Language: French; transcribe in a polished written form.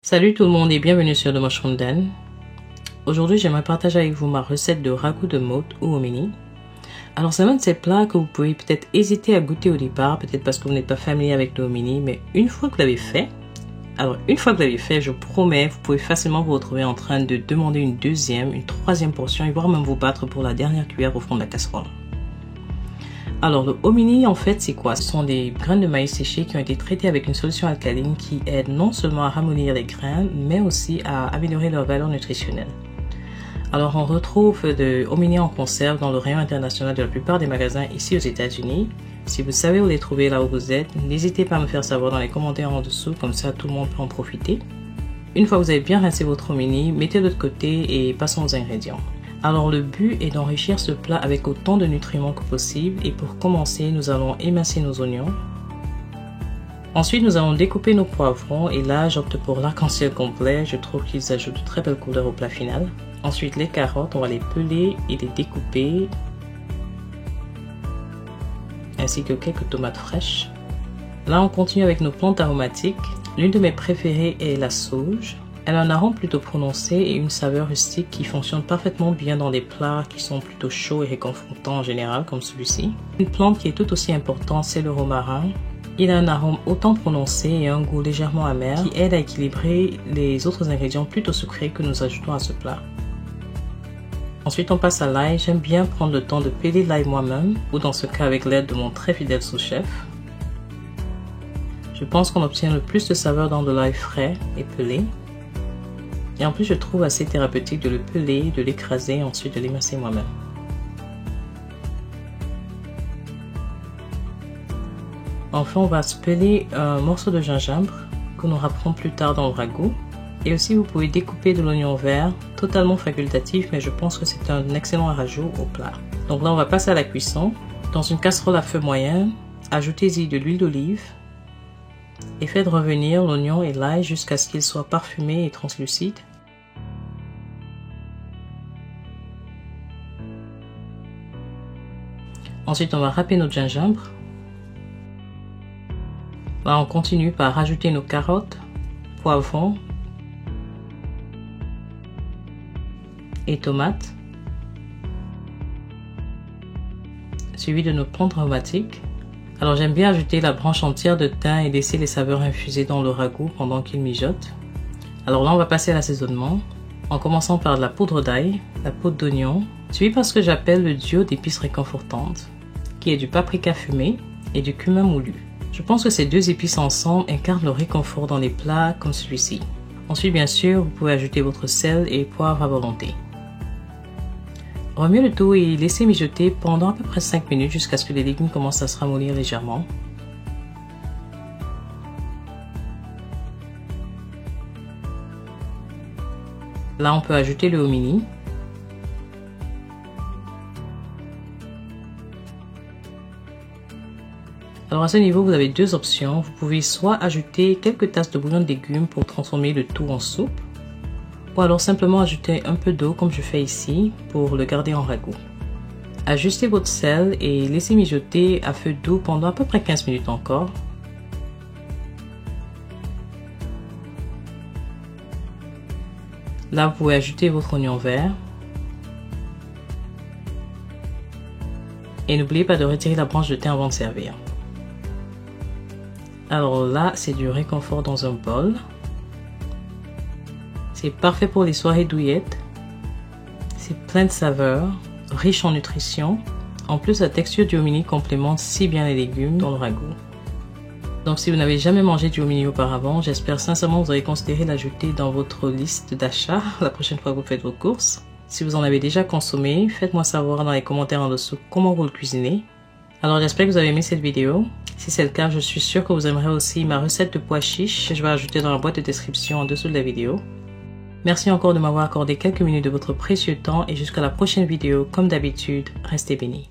Salut tout le monde et bienvenue sur The Mushroom Den. Aujourd'hui j'aimerais partager avec vous ma recette de ragoût de mote ou hominy. Alors c'est l'un de ces plats que vous pouvez peut-être hésiter à goûter au départ, peut-être parce que vous n'êtes pas familier avec le hominy, mais une fois que vous l'avez fait, je promets, vous pouvez facilement vous retrouver en train de demander une deuxième, une troisième portion et voire même vous battre pour la dernière cuillère au fond de la casserole. Alors le hominy en fait c'est quoi? Ce sont des graines de maïs séchées qui ont été traitées avec une solution alcaline qui aide non seulement à ramollir les grains mais aussi à améliorer leur valeur nutritionnelle. Alors on retrouve de hominy en conserve dans le rayon international de la plupart des magasins ici aux États-Unis. Si vous savez où les trouver là où vous êtes, n'hésitez pas à me faire savoir dans les commentaires en dessous, comme ça tout le monde peut en profiter. Une fois que vous avez bien rincé votre hominy, mettez-le de côté et passons aux ingrédients. Alors le but est d'enrichir ce plat avec autant de nutriments que possible et pour commencer nous allons émincer nos oignons. Ensuite nous allons découper nos poivrons et là j'opte pour l'arc-en-ciel complet, je trouve qu'ils ajoutent de très belles couleurs au plat final. Ensuite les carottes, on va les peler et les découper, ainsi que quelques tomates fraîches. Là on continue avec nos plantes aromatiques, l'une de mes préférées est la sauge. Elle a un arôme plutôt prononcé et une saveur rustique qui fonctionne parfaitement bien dans des plats qui sont plutôt chauds et réconfortants en général comme celui-ci. Une plante qui est tout aussi importante, c'est le romarin. Il a un arôme autant prononcé et un goût légèrement amer qui aide à équilibrer les autres ingrédients plutôt sucrés que nous ajoutons à ce plat. Ensuite on passe à l'ail. J'aime bien prendre le temps de peler l'ail moi-même ou dans ce cas avec l'aide de mon très fidèle sous-chef. Je pense qu'on obtient le plus de saveur dans de l'ail frais et pelé. Et en plus je trouve assez thérapeutique de le peler, de l'écraser et ensuite de l'émincer moi-même. Enfin on va se peler un morceau de gingembre que nous râperons plus tard dans le ragoût. Et aussi vous pouvez découper de l'oignon vert, totalement facultatif mais je pense que c'est un excellent rajout au plat. Donc là on va passer à la cuisson. Dans une casserole à feu moyen, ajoutez-y de l'huile d'olive. Et faites revenir l'oignon et l'ail jusqu'à ce qu'ils soient parfumés et translucides. Ensuite, on va râper notre gingembre. Là, on continue par rajouter nos carottes, poivrons et tomates, suivi de nos plantes aromatiques. Alors j'aime bien ajouter la branche entière de thym et laisser les saveurs infuser dans le ragoût pendant qu'il mijote. Alors là on va passer à l'assaisonnement en commençant par de la poudre d'ail, la poudre d'oignon, suivi par ce que j'appelle le duo d'épices réconfortantes, qui est du paprika fumé et du cumin moulu. Je pense que ces deux épices ensemble incarnent le réconfort dans les plats comme celui-ci. Ensuite bien sûr vous pouvez ajouter votre sel et poivre à volonté. Remuez le tout et laissez mijoter pendant à peu près 5 minutes jusqu'à ce que les légumes commencent à se ramollir légèrement. Là, on peut ajouter le hominy. Alors à ce niveau, vous avez deux options. Vous pouvez soit ajouter quelques tasses de bouillon de légumes pour transformer le tout en soupe, ou alors simplement ajouter un peu d'eau comme je fais ici pour le garder en ragoût. Ajustez votre sel et laissez mijoter à feu doux pendant à peu près 15 minutes encore. Là vous pouvez ajouter votre oignon vert. Et n'oubliez pas de retirer la branche de thym avant de servir. Alors là c'est du réconfort dans un bol. C'est parfait pour les soirées douillettes. C'est plein de saveurs, riche en nutrition. En plus, la texture du hominy complémente si bien les légumes dans le ragoût. Donc si vous n'avez jamais mangé du hominy auparavant, j'espère sincèrement que vous allez considérer l'ajouter dans votre liste d'achat la prochaine fois que vous faites vos courses. Si vous en avez déjà consommé, faites-moi savoir dans les commentaires en dessous comment vous le cuisinez. Alors j'espère que vous avez aimé cette vidéo. Si c'est le cas, je suis sûre que vous aimerez aussi ma recette de pois chiches. Je vais ajouter dans la boîte de description en dessous de la vidéo. Merci encore de m'avoir accordé quelques minutes de votre précieux temps et jusqu'à la prochaine vidéo, comme d'habitude, restez bénis.